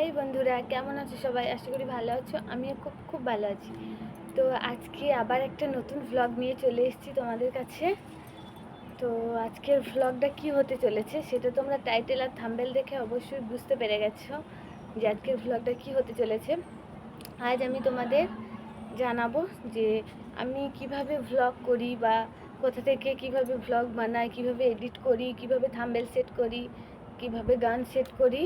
High বন্ধুরা, কেমন আছো সবাই? আশা করি ভালো আছো। আমিও খুব খুব ভালো আছি। তো আজকে আবার একটা নতুন ভ্লগ নিয়ে চলে এসেছি তোমাদের কাছে। তো আজকের ভ্লগটা কি হতে চলেছে সেটা তোমরা টাইটেল আর থাম্বনেল দেখে অবশ্যই বুঝতে পেরে গেছো যে আজকের ভ্লগটা কি হতে চলেছে। আজ আমি তোমাদের জানাবো যে আমি কিভাবে ভ্লগ করি বা কোথা থেকে কিভাবে ভ্লগ বানাই, কিভাবে এডিট করি, কিভাবে থাম্বনেল সেট করি, কিভাবে গান সেট করি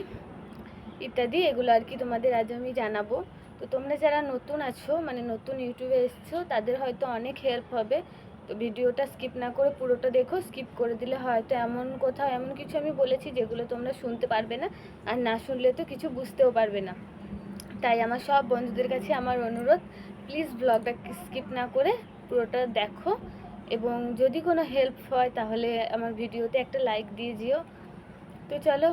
ইত্যাদি, এগুলো আর কি তোমাদের আজ আমি জানাবো। তো তোমরা যারা নতুন আছো, মানে নতুন ইউটিউবে এসছো, তাদের হয়তো অনেক হেল্প হবে। তো ভিডিওটা স্কিপ না করে পুরোটা দেখো। স্কিপ করে দিলে হয়তো কোথাও এমন কিছু আমি বলেছি যেগুলো তোমরা শুনতে পারবে না, আর না শুনলে তো কিছু বুঝতেও পারবে না। তাই আমার সব বন্ধুদের কাছে আমার অনুরোধ, প্লিজ ব্লগটা স্কিপ না করে পুরোটা দেখো, এবং যদি কোনো হেল্প হয় তাহলে আমার ভিডিওতে একটা লাইক দিয়ে দিও। তো চলো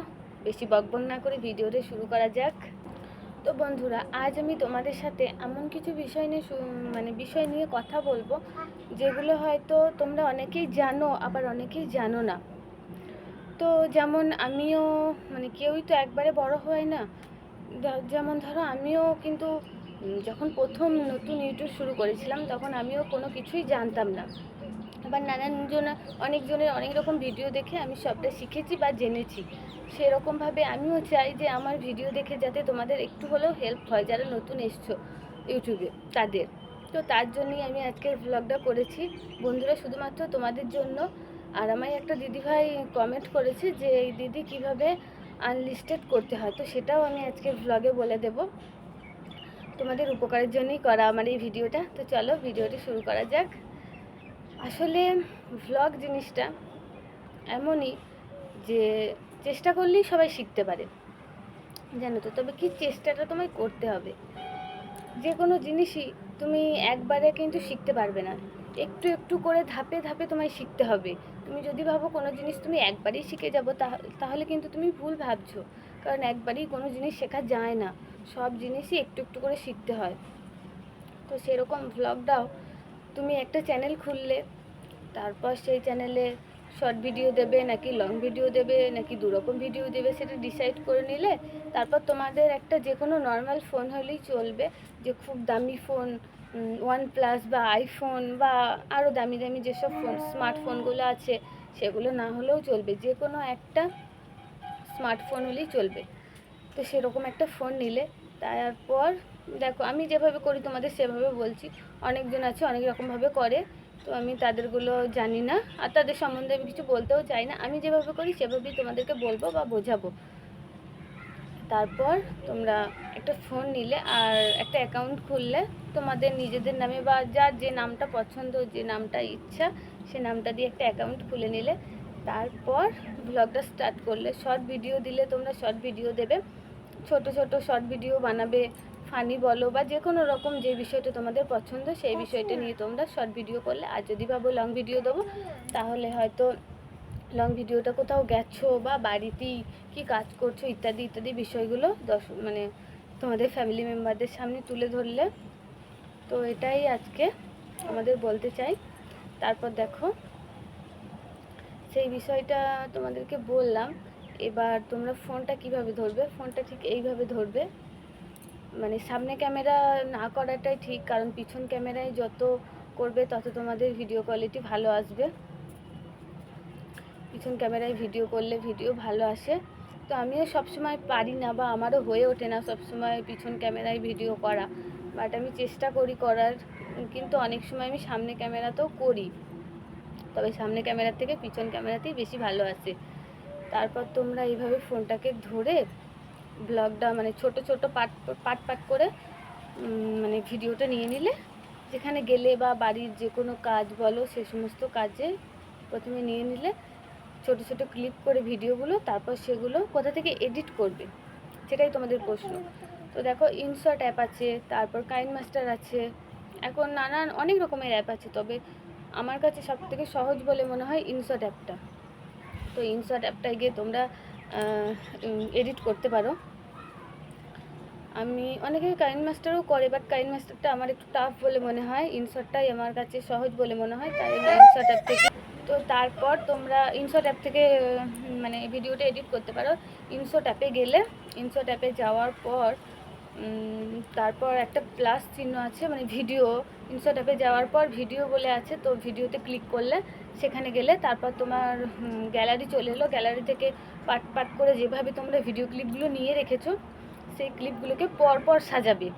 বেশি বকবক না করে ভিডিওটা শুরু করা যাক। তো বন্ধুরা, আজ আমি তোমাদের সাথে এমন কিছু বিষয় নিয়ে কথা বলবো যেগুলো হয়তো তোমরা অনেকেই জানো, আবার অনেকেই জানো না। তো যেমন আমিও, কেউই তো একবারে বড় হয় না। যেমন ধরো আমিও কিন্তু যখন প্রথম নতুন ইউটিউব শুরু করেছিলাম তখন আমিও কোনো কিছুই জানতাম না। আবার অনেকজনের অনেক রকম ভিডিও দেখে আমি সবটা শিখেছি বা জেনেছি। সেরকমভাবে আমিও চাই যে আমার ভিডিও দেখে যাতে তোমাদের একটু হলেও হেল্প হয়, যারা নতুন এসছো ইউটিউবে তাদের। তো তার জন্যই আমি আজকের ভ্লগটা করেছি বন্ধুরা, শুধুমাত্র তোমাদের জন্য। আর আমায় একটা দিদিভাই কমেন্ট করেছে যে এই দিদি কিভাবে আনলিস্টেড করতে হয়, তো সেটাও আমি আজকের ভ্লগে বলে দেব। তোমাদের উপকারের জন্যই করা আমার এই ভিডিওটা। তো চলো ভিডিওটি শুরু করা যাক। আসলে ভ্লগ জিনিসটা এমনই যে চেষ্টা করলেই সবাই শিখতে পারে, জানো তো। তবে কি, চেষ্টাটা তোমায় করতে হবে। যে কোনো জিনিসই তুমি একবারে কিন্তু শিখতে পারবে না, একটু একটু করে ধাপে ধাপে তোমায় শিখতে হবে। তুমি যদি ভাবো কোনো জিনিস তুমি একবারেই শিখে যাবো, তাহলে কিন্তু তুমি ভুল ভাবছো। কারণ একবারেই কোনো জিনিস শেখা যায় না, সব জিনিসই একটু একটু করে শিখতে হয়। তো সেরকম ভ্লগটাও, তুমি একটা চ্যানেল খুললে, তারপর সেই চ্যানেলে শর্ট ভিডিও দেবে নাকি লং ভিডিও দেবে নাকি দুরকম ভিডিও দেবে, সেটা ডিসাইড করে নিলে তারপর তোমাদের একটা যে কোনো নর্মাল ফোন হলেই চলবে। যে খুব দামি ফোন, OnePlus বা আইফোন বা আরও দামি দামি যেসব ফোন স্মার্টফোনগুলো আছে সেগুলো না হলেও চলবে, যে কোনো একটা স্মার্টফোন হলেই চলবে। তো সেরকম একটা ফোন নিলে, তারপর দেখো আমি যেভাবে করি তোমাদের সেভাবে বলছি। অনেকজন আছে অনেক রকমভাবে করে, তো আমি তাদেরগুলো জানি না আর তাদের সম্বন্ধে আমি কিছু বলতেও চাই না। আমি যেভাবে করি সেভাবেই তোমাদেরকে বলবো বা বোঝাবো। তারপর তোমরা একটা ফোন নিলে আর একটা অ্যাকাউন্ট খুললে, তোমাদের নিজেদের নামে বা যার যে নামটা পছন্দ, যে নামটা ইচ্ছা, সে নামটা দিয়ে একটা অ্যাকাউন্ট খুলে নিলে। তারপর ব্লগটা স্টার্ট করলে, শর্ট ভিডিও দিলে তোমরা শর্ট ভিডিও দেবে, ছোট ছোট শর্ট ভিডিও বানাবে। ফানি বলো বা যে কোনো রকম যে বিষয়টা তোমাদের পছন্দ সেই বিষয়টা নিয়ে তোমরা শর্ট ভিডিও করলে। আর যদি ভাবো লং ভিডিও দেবো, তাহলে হয়তো লং ভিডিওটা কোথাও গেছো বা বাড়িতেই কি কাজ করছো ইত্যাদি ইত্যাদি বিষয়গুলো তোমাদের ফ্যামিলি মেম্বারদের সামনে তুলে ধরলে। তো এটাই আজকে আমাদের বলতে চাই। তারপর দেখো, সেই বিষয়টা তোমাদেরকে বললাম। এবার তোমরা ফোনটা কিভাবে ধরবে, ফোনটা ঠিক এইভাবে ধরবে। সামনে ক্যামেরা না করাটাই ঠিক, কারণ পিছন ক্যামেরায় যত করবে তত তোমাদের ভিডিও কোয়ালিটি ভালো আসবে। পিছন ক্যামেরায় ভিডিও করলে ভিডিও ভালো আসে। তো আমিও সবসময় পারি না বা আমারও হয়ে ওঠে না সবসময় পিছন ক্যামেরায় ভিডিও করা, বাট আমি চেষ্টা করি করার। কিন্তু অনেক সময় আমি সামনে ক্যামেরাতেও করি, তবে সামনে ক্যামেরার থেকে পিছন ক্যামেরাতেই বেশি ভালো আসে। তারপর তোমরা এইভাবে ফোনটাকে ধরে ব্লগটা ছোট ছোট পার্ট করে ভিডিওটা নিয়ে নিলে, যেখানে গেলে বা বাড়ির যে কোনো কাজ বলো সে সমস্ত কাজে প্রথমে নিয়ে নিলে ছোট ছোট ক্লিপ করে ভিডিওগুলো। তারপর সেগুলো কোথা থেকে এডিট করবে সেটাই তোমাদের প্রশ্ন। তো দেখো, ইনশর্ট অ্যাপ আছে, তারপর কাইনমাস্টার আছে, এখন নানান অনেক রকমের অ্যাপ আছে। তবে আমার কাছে সবথেকে সহজ বলে মনে হয় ইনশর্ট অ্যাপটা। তো ইনশর্ট অ্যাপটায় গিয়ে তোমরা এডিট করতে পারো। আমি অনেকে কাইনমাস্টারও করে, বাট কাইনমাস্টারটা আমার একটু টাফ বলে মনে হয়, ইনশর্টটাই আমার কাছে সহজ বলে মনে হয়, তাই আমি ইনশর্ট অ্যাপ থেকে। তো তারপর তোমরা ইনশর্ট অ্যাপ থেকে ভিডিওটা এডিট করতে পারো। ইনশর্ট অ্যাপে গেলে ইনসার্ট অ্যাপে যাওয়ার পর তারপর একটা প্লাস চিহ্ন আছে, মানে ভিডিও, ইনসার্ট অ্যাপে যাওয়ার পর ভিডিও বলে আছে, তো ভিডিওতে ক্লিক করলে সেখানে গেলে তারপর তোমার গ্যালারি চলে এলো। গ্যালারি থেকে পার্ট পার্ট করে যেভাবে তোমরা ভিডিও ক্লিপগুলো নিয়ে রেখেছো সেই ক্লিপগুলোকে পরপর সাজাবে।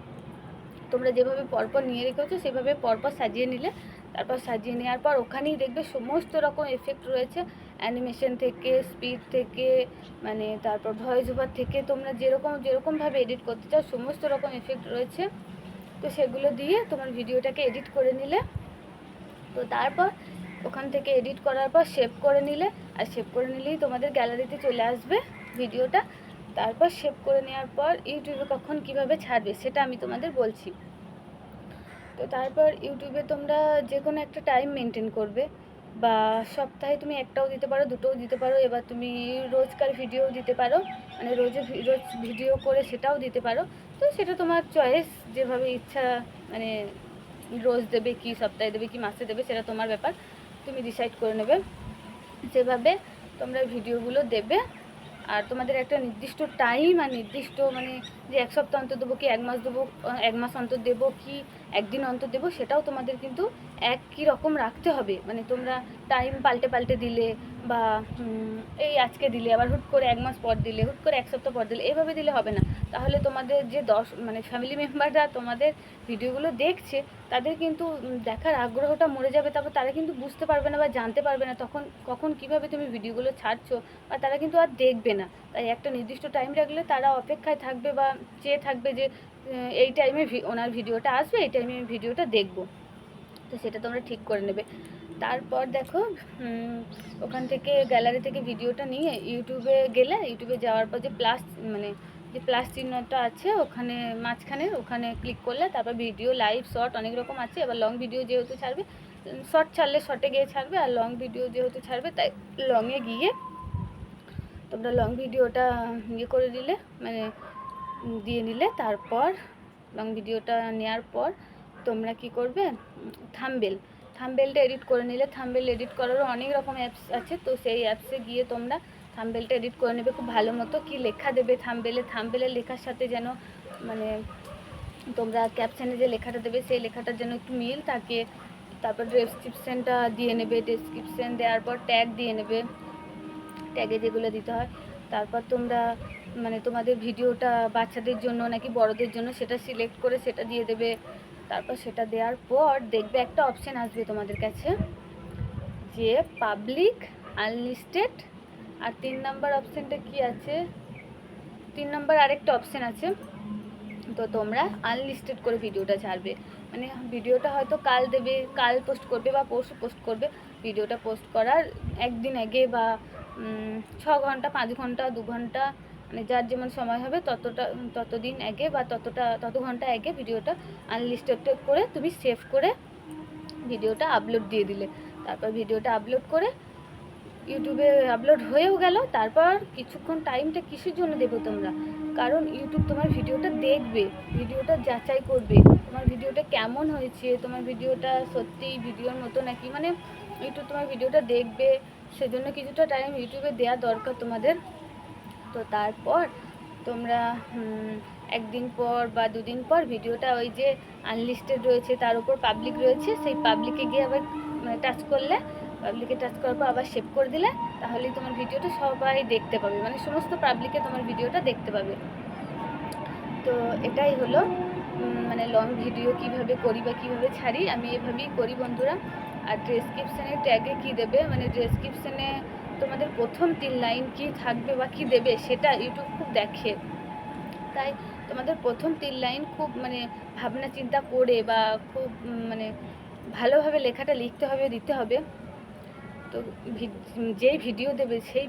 তোমরা যেভাবে পরপর নিয়ে রেখেছো সেভাবে পরপর সাজিয়ে নিলে, তারপর সাজিয়ে নেওয়ার পর ওখানেই দেখবে সমস্ত রকম এফেক্ট রয়েছে, অ্যানিমেশন থেকে, স্পিড থেকে, মানে তারপর ভয়েস ওভার থেকে, তোমরা যেরকমভাবে এডিট করতে চাও সমস্ত রকম এফেক্ট রয়েছে। তো সেগুলো দিয়ে তোমার ভিডিওটাকে এডিট করে নিলে, তো তারপর ওখান থেকে এডিট করার পর সেভ করে নিলে, আর সেভ করে নিলেই তোমাদের গ্যালারিতে চলে আসবে ভিডিওটা। তারপর সেভ করে নেওয়ার পর ইউটিউবে কখন কিভাবে ছাড়বে সেটা আমি তোমাদের বলছি। তো তারপর ইউটিউবে তোমরা যে কোনো একটা টাইম মেনটেন করবে, বা সপ্তাহে তুমি একটাও দিতে পারো, দুটোও দিতে পারো, এবার তুমি রোজকার ভিডিও দিতে পারো, মানে রোজ ভিডিও করে সেটাও দিতে পারো। তো সেটা তোমার চয়েস, যেভাবে ইচ্ছা, মানে রোজ দেবে কি সপ্তাহে দেবে কি মাসে দেবে সেটা তোমার ব্যাপার, তুমি ডিসাইড করে নেবে যেভাবে তোমরা ভিডিওগুলো দেবে। আর তোমাদের একটা নির্দিষ্ট টাইম আর নির্দিষ্ট, মানে যে এক সপ্তাহ অন্তর দেবো কি এক মাস দেবো, এক মাস অন্তর দেবো কি একদিন অন্তর দেবো, সেটাও তোমাদের কিন্তু একই রকম রাখতে হবে। মানে তোমরা টাইম পাল্টে পাল্টে দিলে, বা এই আজকে দিলে আবার হুট করে এক মাস পর দিলে, হুট করে এক সপ্তাহ পর দিলে, এভাবে দিলে হবে না। তাহলে তোমাদের যে মানে ফ্যামিলি মেম্বাররা তোমাদের ভিডিওগুলো দেখছে তাদের কিন্তু দেখার আগ্রহটা মরে যাবে। তারপর তারা কিন্তু বুঝতে পারবে না বা জানতে পারবে না তখন কখন কিভাবে তুমি ভিডিওগুলো ছাড়ছো, বা তারা কিন্তু আর দেখবে না। তাই একটা নির্দিষ্ট টাইম রাখলে তারা অপেক্ষায় থাকবে বা চেয়ে থাকবে যে এই টাইমে ওনার ভিডিওটা আসবে, এই টাইমে আমি ভিডিওটা দেখব। তো সেটা তোমরা ঠিক করে নেবে। তারপর দেখো ওখান থেকে গ্যালারি থেকে ভিডিওটা নিয়ে ইউটিউবে গেলে, ইউটিউবে যাওয়ার পর যে প্লাস, মানে যে প্লাস চিহ্নটা আছে ওখানে মাঝখানে, ওখানে ক্লিক করলে তারপর ভিডিও, লাইভ, শর্ট অনেক রকম আছে। এবার লং ভিডিও যেহেতু ছাড়বে, শর্ট ছাড়লে শর্টে গিয়ে ছাড়বে, আর লং ভিডিও যেহেতু ছাড়বে তাই লংয়ে গিয়ে তোমরা লং ভিডিওটা ইয়ে করে দিলে, মানে দিয়ে নিলে। তারপর লং ভিডিওটা নেওয়ার পর তোমরা কি করবে, থাম্বনেলটা এডিট করে নিলে। থাম্বনেল এডিট করারও অনেক রকম অ্যাপস আছে, তো সেই অ্যাপসে গিয়ে তোমরা থাম্বনেলটা এডিট করে নেবে খুব ভালো মতো। কি লেখা দেবে থাম্বনেলের লেখার সাথে যেন, মানে তোমরা ক্যাপশনে যে লেখাটা দেবে সেই লেখাটার যেন একটু মিল থাকে। তারপর ডেসক্রিপশানটা দিয়ে নেবে, ডেসক্রিপশান দেওয়ার পর ট্যাগ দিয়ে নেবে, ট্যাগে যেগুলো দিতে হয়। তারপর তোমরা মানে তোমাদের ভিডিওটা বাচ্চাদের জন্য নাকি বড়দের জন্য সেটা সিলেক্ট করে সেটা দিয়ে দেবে। তারপর সেটা দেওয়ার পর দেখবে একটা অপশান আসবে তোমাদের কাছে যে পাবলিক, আনলিস্টেড, আর 3 নম্বর অপশানটা কি আছে, 3 নম্বর আরেকটা অপশান আছে। তো তোমরা আনলিস্টেড করে ভিডিওটা ছাড়বে, মানে ভিডিওটা হয়তো কাল দেবে, কাল পোস্ট করবে বা পরশু পোস্ট করবে। ভিডিওটা পোস্ট করার একদিন আগে বা 6 ঘন্টা, 5 ঘন্টা, 2 ঘন্টা, মানে যার যেমন সময় হবে ততদিন আগে বা তত ঘন্টা আগে ভিডিওটা আনলিস্টেড করে তুমি সেভ করে ভিডিওটা আপলোড দিয়ে দিলে। তারপর ভিডিওটা আপলোড করে ইউটিউবে আপলোড হয়েও গেল। তারপর কিছুক্ষণ টাইমটা কিসের জন্য দেবো তোমরা, কারণ ইউটিউব তোমার ভিডিওটা দেখবে, ভিডিওটা যাচাই করবে তোমার ভিডিওটা কেমন হয়েছে, তোমার ভিডিওটা সত্যি ভিডিওর মতো নাকি, মানে ইউটিউব তোমার ভিডিওটা দেখবে, সেজন্য কিছুটা টাইম ইউটিউবে দেওয়া দরকার তোমাদের। তো তারপর তোমরা একদিন পর বা দুদিন পর ভিডিওটা ওই যে আনলিস্টেড রয়েছে তার উপর পাবলিক রয়েছে, সেই পাবলিকে গিয়ে আবার টাচ করলে, পাবলিকে টাচ করার পর আবার সেভ করে দিলে, তাহলেই তোমার ভিডিওটা সবাই দেখতে পাবে, মানে সমস্ত পাবলিকে তোমার ভিডিওটা দেখতে পাবে। তো এটাই হলো মানে লং ভিডিও কিভাবে করি বা কীভাবে ছাড়ি, আমি এভাবেই করি বন্ধুরা। আর ডেসক্রিপশানে ট্যাগে কী দেবে, মানে ডেসক্রিপশানে তোমাদের প্রথম 3 লাইন কী থাকবে বা কী দেবে সেটা ইউটিউব খুব দেখে। তাই তোমাদের প্রথম 3 লাইন খুব মানে ভাবনা চিন্তা করে বা খুব মানে ভালোভাবে লেখাটা লিখতে হবে, দিতে হবে। তো যেই ভিডিও দেবে সেই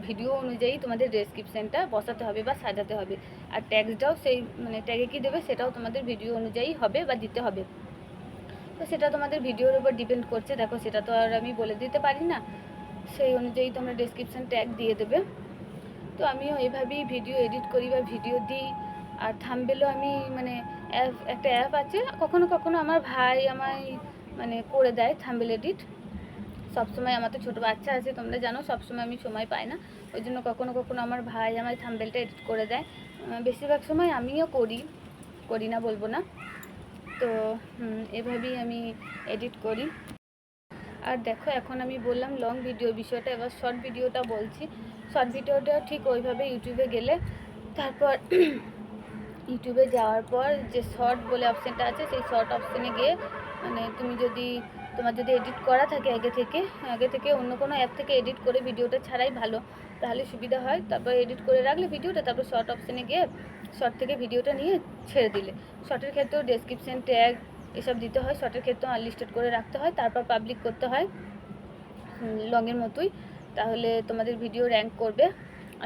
ভিডিও অনুযায়ী তোমাদের ডেসক্রিপশানটা বসাতে হবে বা সাজাতে হবে। আর ট্যাগটাও সেই মানে ট্যাগে কী দেবে সেটাও তোমাদের ভিডিও অনুযায়ী হবে বা দিতে হবে। তো সেটা তোমাদের ভিডিওর উপর ডিপেন্ড করছে। দেখো সেটা তো আর আমি বলে দিতে পারি না, সেই অনুযায়ী তোমরা ডেসক্রিপশান ট্যাগ দিয়ে দেবে। তো আমিও এভাবেই ভিডিও এডিট করি বা ভিডিও দিই। আর থাম্বনেলও আমি মানে একটা অ্যাপ আছে, কখনো কখনো আমার ভাই আমায় মানে করে দেয় থাম্বনেল এডিট, সবসময় আমার তো ছোটো বাচ্চা আছে, তোমরা জানো সবসময় আমি সময় পাই না, ওই জন্য কখনো কখনো আমার ভাই আমার থাম্বনেলটা এডিট করে দেয়। বেশিরভাগ সময় আমিও করি না বলবো না। তো এভাবেই আমি এডিট করি। আর দেখো এখন আমি বললাম লং ভিডিও বিষয়টা, এবার শর্ট ভিডিওটা বলছি। শর্ট ভিডিওটা ঠিক ওইভাবে ইউটিউবে গেলে তারপর ইউটিউবে যাওয়ার পর যে শর্ট বলে অপশানটা আছে সেই শর্ট অপশানে গিয়ে মানে তোমার যদি এডিট করা থাকে আগে থেকে অন্য কোনো অ্যাপ থেকে এডিট করে ভিডিওটা ছাড়াই ভালো, তাহলে সুবিধা হয়। তারপর এডিট করে রাখলে ভিডিওটা, তারপর শর্ট অপশানে গিয়ে শর্ট থেকে ভিডিওটা নিয়ে ছেড়ে দিলে। শর্টের ক্ষেত্রেও ডেসক্রিপশান ট্যাগ এসব দিতে হয়, শর্টের ক্ষেত্রেও আনলিস্টেড করে রাখতে হয়, তারপর পাবলিক করতে হয় লংয়ের মতোই, তাহলে তোমাদের ভিডিও র্যাঙ্ক করবে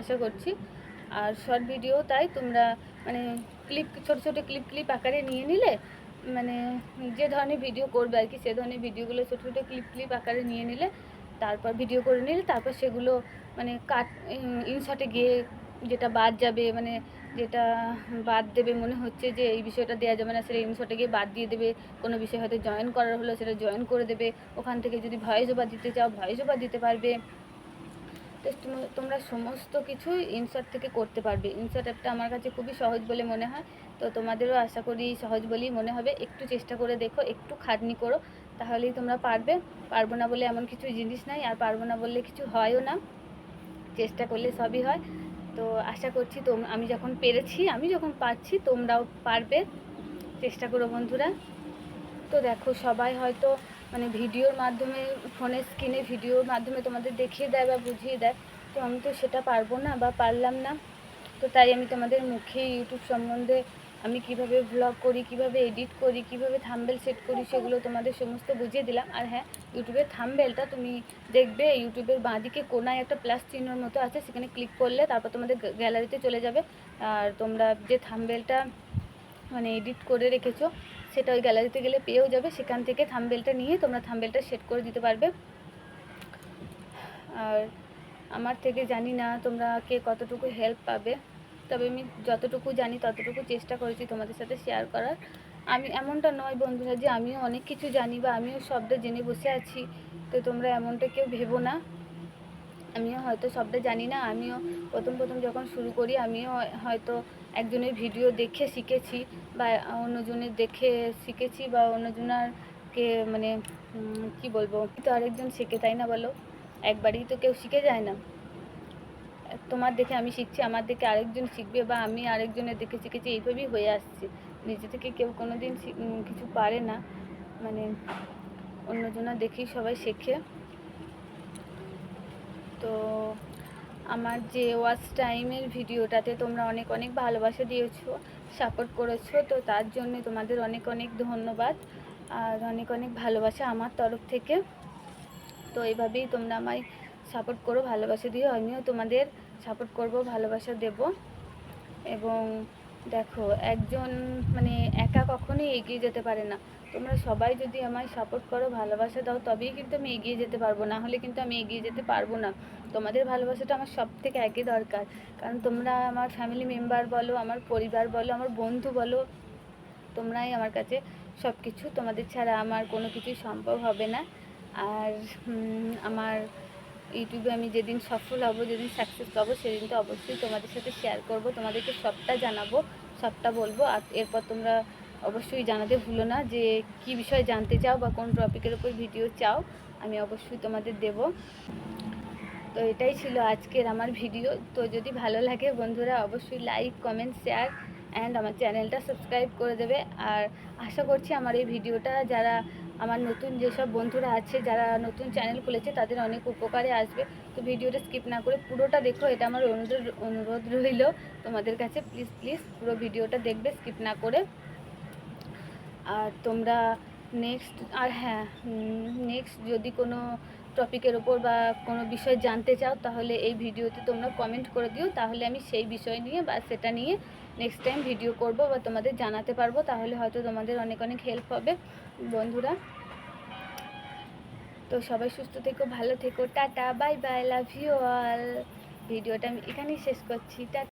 আশা করছি। আর শর্ট ভিডিও তাই তোমরা মানে ছোটো ছোটো ক্লিপ আকারে নিয়ে নিলে, মানে যে ধরনের ভিডিও করবে আর কি সে ধরনের ভিডিওগুলো ছোটো ছোটো ক্লিপ আকারে নিয়ে নিলে, তারপর ভিডিও করে নিলে, তারপর সেগুলো মানে ইনশর্টে গিয়ে যেটা বাদ যাবে, মানে যেটা বাদ দেবে মনে হচ্ছে যে এই বিষয়টা দেওয়া যাবে না, সেটা ইনশর্টে গিয়ে বাদ দিয়ে দেবে। কোনো বিষয় হয়তো জয়েন করার হলো সেটা জয়েন করে দেবে, ওখান থেকে যদি ভয়েস ওভার দিতে চাও ভয়েস ওভার দিতে পারবে। তো তোমরা সমস্ত কিছুই ইনশর্ট থেকে করতে পারবে। ইনশর্ট অ্যাপটা আমার কাছে খুবই সহজ বলে মনে হয়, তো তোমাদেরও আশা করি সহজ বলেই মনে হবে। একটু চেষ্টা করে দেখো, একটু খাটনি করো, তাহলেই তোমরা পারবে। পারবো না বলে এমন কিছু জিনিস নাই, আর পারবো না বললে কিছু হয়ও না, চেষ্টা করলে সবই হয়। তো আশা করছি আমি যখন পারছি তোমরাও পারবে, চেষ্টা করো বন্ধুরা। তো দেখো সবাই হয়তো মানে ভিডিওর মাধ্যমে, ফোনের স্ক্রিনে ভিডিওর মাধ্যমে তোমাদের দেখিয়ে দেয় বা বুঝিয়ে দেয়, তো আমি তো সেটা পারবো না বা পারলাম না। তো তাই আমি তোমাদের মুখে ইউটিউব সম্বন্ধে আমি কিভাবে ব্লগ করি, কিভাবে এডিট করি, কিভাবে থাম্বনেল সেট করি সেগুলো তোমাদের সমস্ত বুঝিয়ে দিলাম। আর হ্যাঁ, ইউটিউবের থাম্বনেলটা তুমি দেখবে ইউটিউবের বাঁদিকে কোনায় একটা প্লাস চিহ্নর মতো আছে, সেখানে ক্লিক করলে তারপর তোমাদের গ্যালারিতে চলে যাবে। আর তোমরা যে থাম্বনেলটা মানে এডিট করে রেখেছো সেটা ওই গ্যালারিতে গেলে পেয়েও যাবে, সেখান থেকে থাম্বনেলটা নিয়ে তোমরা থাম্বনেলটা সেট করে দিতে পারবে। আর আমার থেকে জানি না তোমরা কে কতটুকু হেল্প পাবে, তবে আমি যতটুকু জানি ততটুকু চেষ্টা করেছি তোমাদের সাথে শেয়ার করার। আমি এমনটা নয় বন্ধুরা যে আমিও অনেক কিছু জানি বা আমিও সবটা জেনে বসে আছি, তো তোমরা এমনটা কেউ ভেবো না। আমিও হয়তো সবটা জানি না, আমিও প্রথম যখন শুরু করি আমিও হয়তো একজনের ভিডিও দেখে শিখেছি বা অন্যজনের দেখে শিখেছি বা অন্যজনারকে মানে কি বলবো, তো আরেকজন শেখে, তাই না বলো? একবারই তো কেউ শিখে যায় না। তোমার দেখে আমি শিখছি, আমার দেখে আরেকজন শিখবে, বা আমি আরেকজনের দেখে শিখেছি, এইভাবেই হয়ে আসছে। নিজে থেকে কেউ কোনো দিন কিছু পারে না, মানে অন্যজনা দেখেই সবাই শেখে। তো আমার যে ওয়াচ টাইমের ভিডিওটাতে তোমরা অনেক ভালোবাসা দিয়েছো, সাপোর্ট করেছো, তো তার জন্য তোমাদের অনেক ধন্যবাদ আর অনেক ভালোবাসা আমার তরফ থেকে। তো এইভাবেই তোমরা আমায় সাপোর্ট করো, ভালোবাসা দিও, আমিও তোমাদের সাপোর্ট করব, ভালোবাসা দেব। এবং দেখো একজন মানে একা কখনোই এগিয়ে যেতে পারে না, তোমরা সবাই যদি আমায় সাপোর্ট করো, ভালোবাসা দাও, তবেই কিন্তু আমি এগিয়ে যেতে পারবো, না হলে কিন্তু আমি এগিয়ে যেতে পারবো না। তোমাদের ভালোবাসাটা আমার সব থেকে আগে দরকার, কারণ তোমরা আমার ফ্যামিলি মেম্বার বলো, আমার পরিবার বলো, আমার বন্ধু বলো, তোমরাই আমার কাছে সব কিছু। তোমাদের ছাড়া আমার কোনো কিছুই সম্ভব হবে না। আর আমার ইউটিউবে আমি যেদিন সফল হব, যেদিন সাকসেস পাবো, সেদিন তো অবশ্যই তোমাদের সাথে শেয়ার করব, তোমাদেরকে সবটা জানাবো, সবটা বলবো। আর এরপর তোমরা অবশ্যই জানাতে ভুলো না যে কি বিষয় জানতে চাও বা কোন টপিকের উপর ভিডিও চাও, আমি অবশ্যই তোমাদের দেব। তো এটাই ছিল আজকের আমার ভিডিও। তো যদি ভালো লাগে বন্ধুরা অবশ্যই লাইক, কমেন্ট, শেয়ার অ্যান্ড আমার চ্যানেলটা সাবস্ক্রাইব করে দেবে। আর আশা করছি আমার এই ভিডিওটা যারা আমার নতুন যেসব বন্ধুরা আছে যারা নতুন চ্যানেল খুলেছে তাদের অনেক উপকারে আসবে। তো ভিডিওটা স্কিপ না করে পুরোটা দেখো, এটা আমার অনুরোধ রইল তোমাদের কাছে, প্লিজ পুরো ভিডিওটা দেখবে স্কিপ না করে। আর তোমরা নেক্সট যদি কোনো টপিকের ওপর বা কোনো বিষয় জানতে চাও তাহলে এই ভিডিওতে তোমরা কমেন্ট করে দিও, তাহলে আমি সেই বিষয় নিয়ে বা সেটা নিয়ে নেক্সট টাইম ভিডিও করব বা তোমাদের জানাতে পারবো, তাহলে হয়তো তোমাদের অনেক হেল্প হবে বন্ধুরা। তো সবাই সুস্থ থেকো, ভালো থেকো, tata, bye bye, love you all. ভিডিওটা আমি এখানেই শেষ করছি, টাটা।